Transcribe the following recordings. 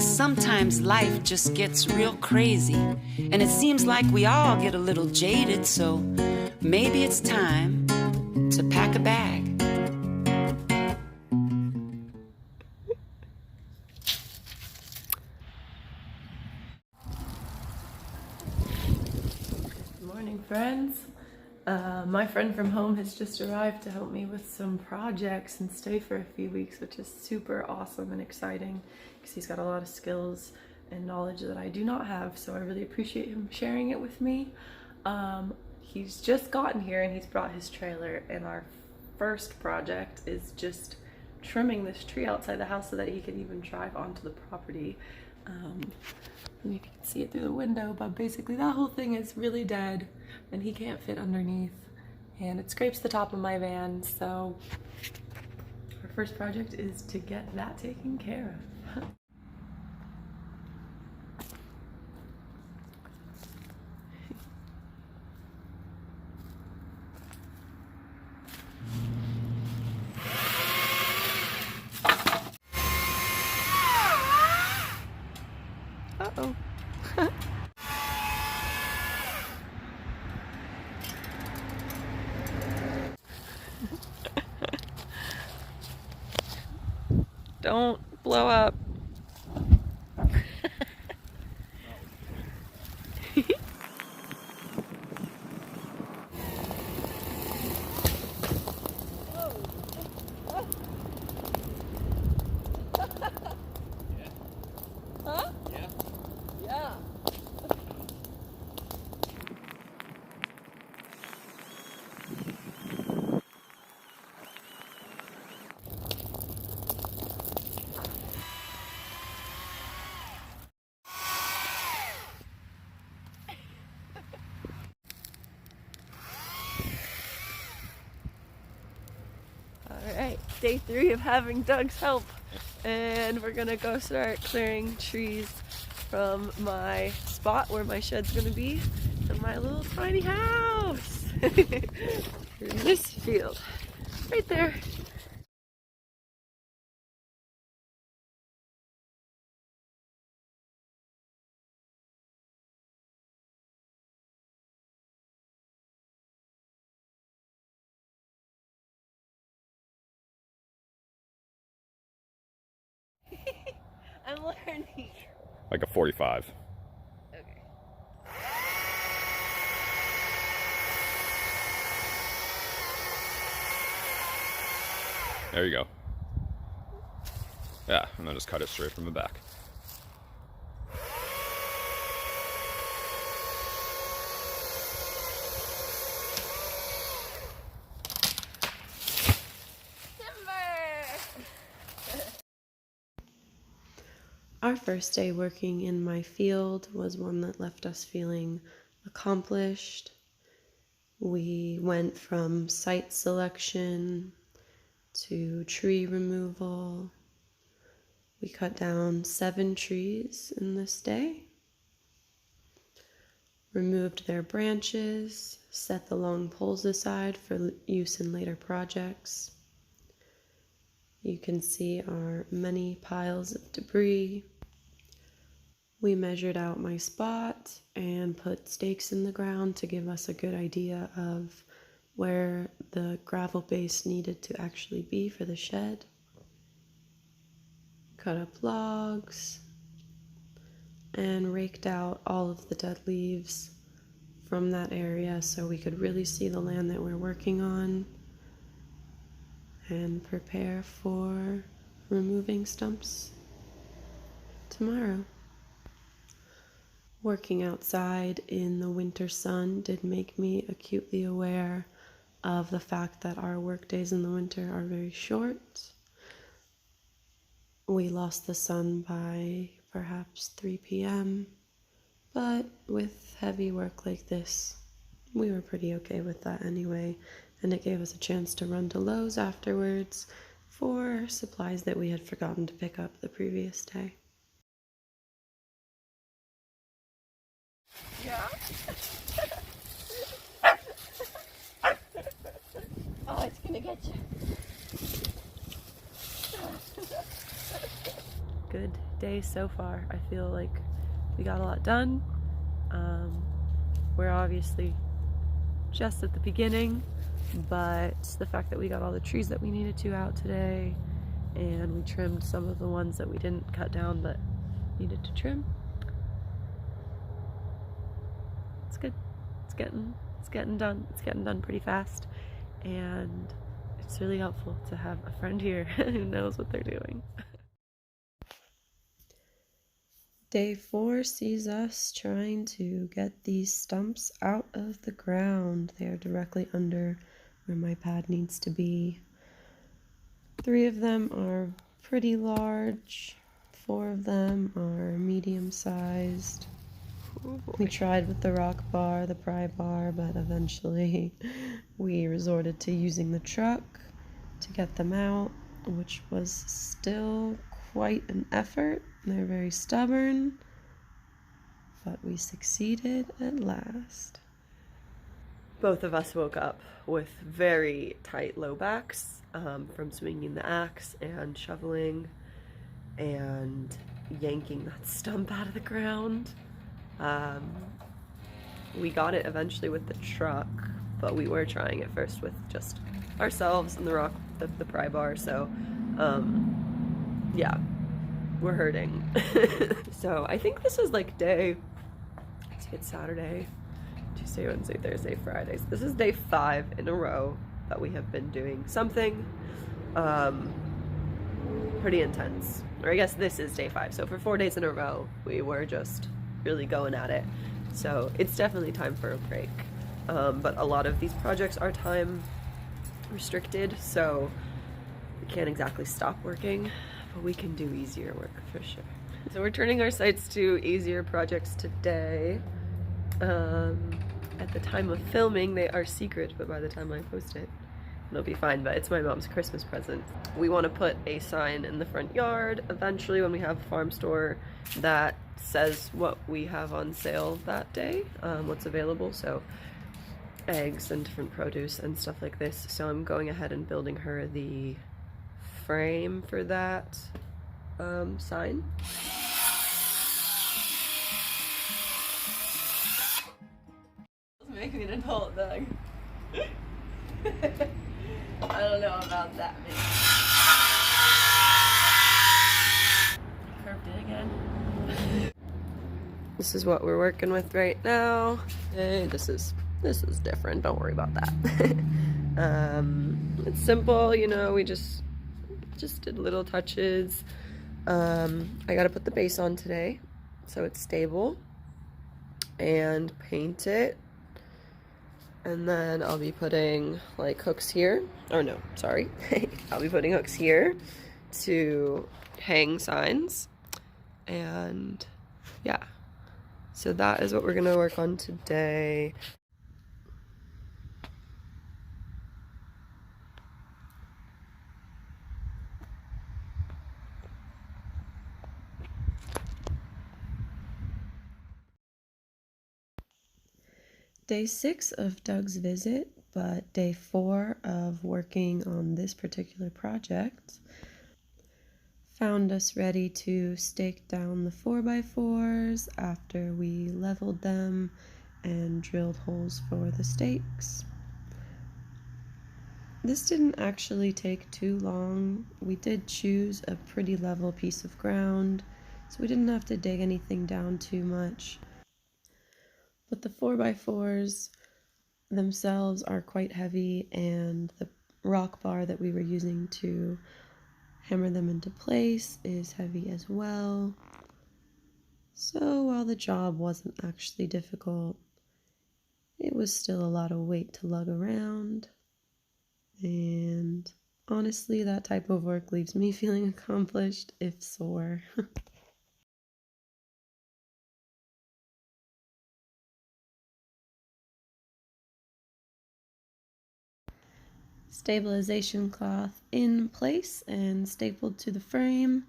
guess sometimes life just gets real crazy, and it seems like we all get a little jaded, so maybe it's time to pack a bag. Good morning, friends. My friend from home has just arrived to help me with some projects and stay for a few weeks, which is super awesome and exciting because he's got a lot of skills and knowledge that I do not have, so I really appreciate him sharing it with me. He's just gotten here and he's brought his trailer, and our first project is just trimming this tree outside the house so that he can even drive onto the property. I don't know if you can see it through the window, but basically that whole thing is really dead and he can't fit underneath, and it scrapes the top of my van, so our first project is to get that taken care of. Uh-oh. Don't blow up. Huh? Yeah. Yeah. Alright, day 3 of having Doug's help, and we're gonna go start clearing trees from my spot where my shed's gonna be to my little tiny house in this field right there. I'm learning. Like a 45. Okay. There you go. Yeah, and then just cut it straight from the back. Our first day working in my field was one that left us feeling accomplished. We went from site selection to tree removal. We cut down 7 trees in this day, removed their branches, set the long poles aside for use in later projects. You can see our many piles of debris. We measured out my spot and put stakes in the ground to give us a good idea of where the gravel base needed to actually be for the shed. Cut up logs and raked out all of the dead leaves from that area so we could really see the land that we're working on and prepare for removing stumps tomorrow. Working outside in the winter sun did make me acutely aware of the fact that our work days in the winter are very short. We lost the sun by perhaps 3 p.m., but with heavy work like this, we were pretty okay with that anyway, and it gave us a chance to run to Lowe's afterwards for supplies that we had forgotten to pick up the previous day. Yeah. Oh, it's gonna get you. Good day so far. I feel like we got a lot done. We're obviously just at the beginning, but the fact that we got all the trees that we needed to out today, and we trimmed some of the ones that we didn't cut down but needed to trim. It's good. It's getting done. It's getting done pretty fast, and it's really helpful to have a friend here who knows what they're doing. Day 4 sees us trying to get these stumps out of the ground. They are directly under where my pad needs to be. 3 of them are pretty large. 4 of them are medium-sized. We tried with the rock bar, the pry bar, but eventually we resorted to using the truck to get them out, which was still quite an effort. They're very stubborn, but we succeeded at last. Both of us woke up with very tight low backs from swinging the axe and shoveling and yanking that stump out of the ground. We got it eventually with the truck, but we were trying it first with just ourselves and the pry bar, so yeah, we're hurting. So I think this is like it's Saturday, Tuesday, Wednesday, Thursday, Friday. So this is day 5 in a row that we have been doing something pretty intense. Or I guess this is day 5. So for 4 days in a row, we were just really going at it. So it's definitely time for a break. But a lot of these projects are time restricted, so we can't exactly stop working, but we can do easier work for sure. So we're turning our sights to easier projects today. At the time of filming, they are secret, but by the time I post it, it'll be fine. But it's my mom's Christmas present. We want to put a sign in the front yard eventually when we have a farm store that says what we have on sale that day, what's available. So eggs and different produce and stuff like this. So I'm going ahead and building her the frame for that sign. Make me an adult dog. I don't know about that, man. Curved it again. This is what we're working with right now. Hey, this is different. Don't worry about that. It's simple, you know. We just did little touches. I gotta put the base on today, so it's stable, and paint it. And then I'll be putting like hooks here, or no, sorry. I'll be putting hooks here to hang signs, and yeah. So that is what we're gonna work on today. Day 6 of Doug's visit, but day 4 of working on this particular project found us ready to stake down the 4x4s after we leveled them and drilled holes for the stakes. This didn't actually take too long. We did choose a pretty level piece of ground, so we didn't have to dig anything down too much. But the 4x4s themselves are quite heavy, and the rock bar that we were using to hammer them into place is heavy as well. So while the job wasn't actually difficult, it was still a lot of weight to lug around. And honestly, that type of work leaves me feeling accomplished, if sore. Stabilization cloth in place and stapled to the frame.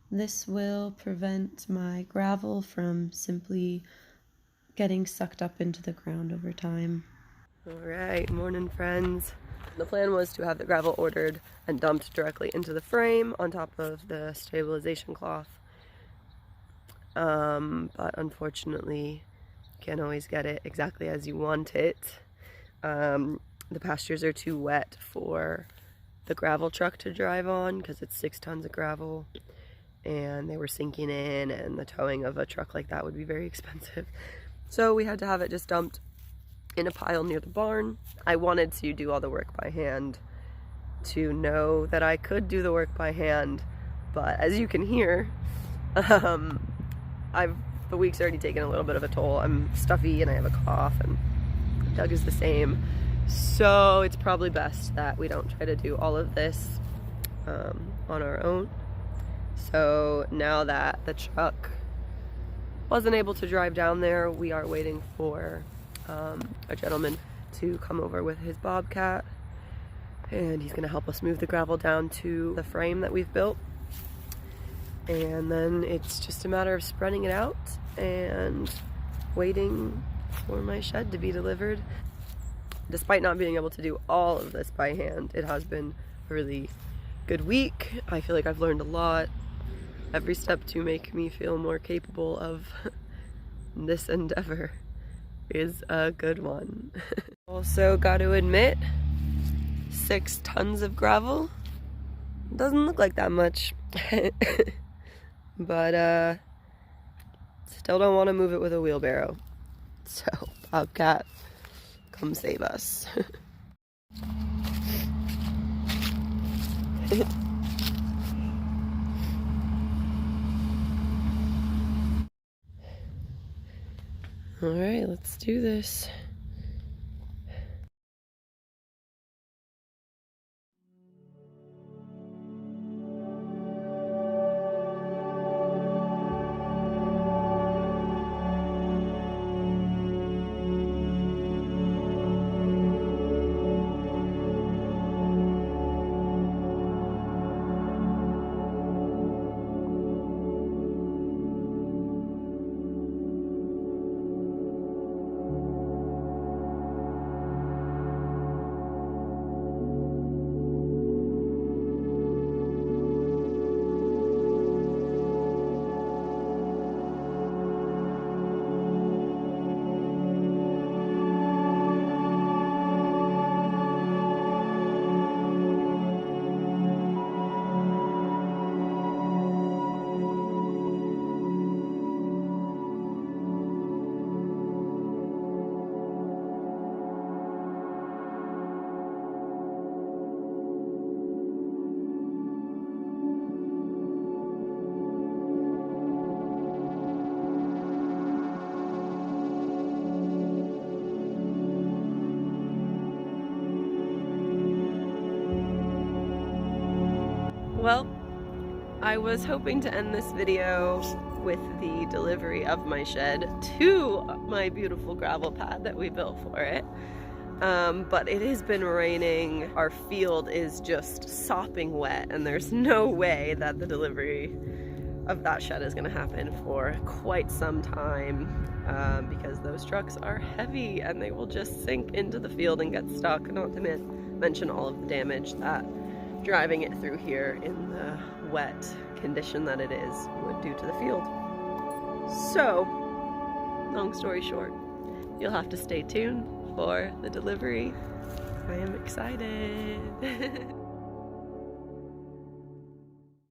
This will prevent my gravel from simply getting sucked up into the ground over time. Alright, morning friends. The plan was to have the gravel ordered and dumped directly into the frame on top of the stabilization cloth. but unfortunately can't always get it exactly as you want it. The pastures are too wet for the gravel truck to drive on because it's 6 tons of gravel, and they were sinking in, and the towing of a truck like that would be very expensive. So we had to have it just dumped in a pile near the barn. I wanted to do all the work by hand to know that I could do the work by hand, but as you can hear, the week's already taken a little bit of a toll. I'm stuffy and I have a cough, and Doug is the same. So it's probably best that we don't try to do all of this on our own. So now that the truck wasn't able to drive down there, we are waiting for a gentleman to come over with his bobcat, and he's gonna help us move the gravel down to the frame that we've built. And then it's just a matter of spreading it out and waiting for my shed to be delivered. Despite not being able to do all of this by hand, it has been a really good week. I feel like I've learned a lot. Every step to make me feel more capable of this endeavor is a good one. Also got to admit, 6 tons of gravel doesn't look like that much. But still don't want to move it with a wheelbarrow. So Bobcat, come save us. All right, let's do this. Well, I was hoping to end this video with the delivery of my shed to my beautiful gravel pad that we built for it. But it has been raining. Our field is just sopping wet, and there's no way that the delivery of that shed is going to happen for quite some time, because those trucks are heavy and they will just sink into the field and get stuck, not to mention all of the damage that driving it through here in the wet condition that it is would do to the field. So, long story short, you'll have to stay tuned for the delivery. I am excited.